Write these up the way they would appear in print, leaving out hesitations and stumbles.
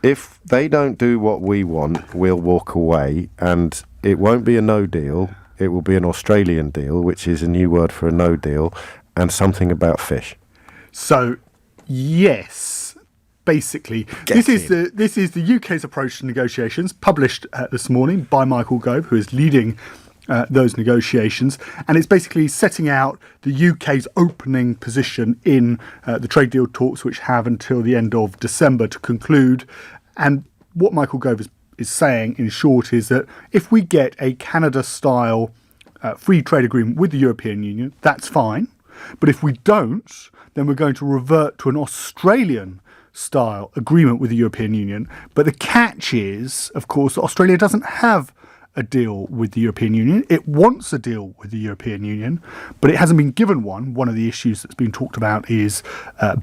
if they don't do what we want, we'll walk away, and it won't be a no deal. It will be an Australian deal, which is a new word for a no deal, and something about fish. So, yes, basically, this is the UK's approach to negotiations, published this morning by Michael Gove, who is leading those negotiations, and it's basically setting out the UK's opening position in the trade deal talks, which have until the end of December to conclude. And what Michael Gove is saying, in short, is that if we get a Canada-style free trade agreement with the European Union, that's fine. But if we don't, then we're going to revert to an Australian-style agreement with the European Union. But the catch is, of course, that Australia doesn't have a deal with the European Union. It wants a deal with the European Union, but it hasn't been given one. One of the issues that's been talked about is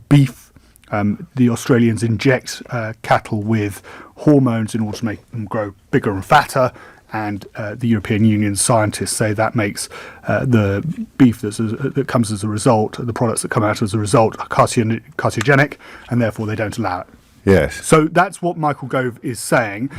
beef. The Australians inject cattle with hormones in order to make them grow bigger and fatter, and the European Union scientists say that makes the beef that comes as a result, the products that come out as a result, are carcinogenic, and therefore they don't allow it. Yes. So that's what Michael Gove is saying.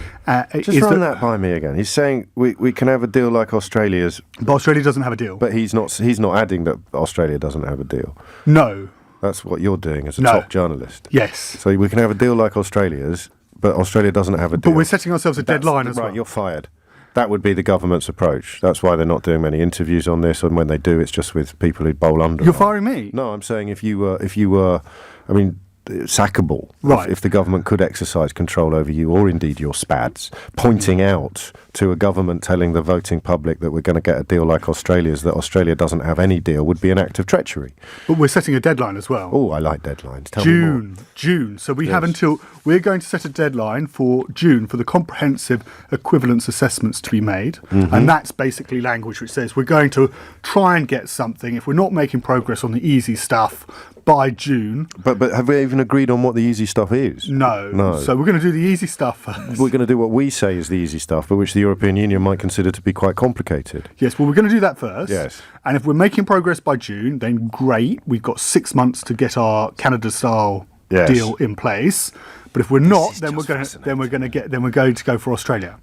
Just run that by me again. He's saying we can have a deal like Australia's. But Australia doesn't have a deal. But he's not adding that Australia doesn't have a deal. No. That's what you're doing as a top journalist. Yes. So we can have a deal like Australia's, but Australia doesn't have a deal. But we're setting ourselves a deadline as well. Right, you're fired. That would be the government's approach. That's why they're not doing many interviews on this, and when they do, it's just with people who bowl under. You're firing me? No, I'm saying if you were, I mean, sackable. Right. If the government could exercise control over you, or indeed your spads, pointing out to a government telling the voting public that we're going to get a deal like Australia's, that Australia doesn't have any deal, would be an act of treachery. But we're setting a deadline as well. Oh, I like deadlines. Tell me more. June. So we have until, we're going to set a deadline for June for the comprehensive equivalence assessments to be made. Mm-hmm. And that's basically language which says we're going to try and get something, if we're not making progress on the easy stuff, by June. But have we even agreed on what the easy stuff is? No. So we're going to do the easy stuff first. We're going to do what we say is the easy stuff, but which the European Union might consider to be quite complicated. Yes, well, we're going to do that first. Yes. And if we're making progress by June, then great. We've got 6 months to get our Canada-style deal in place. But if we're not, then we're going to go for Australia.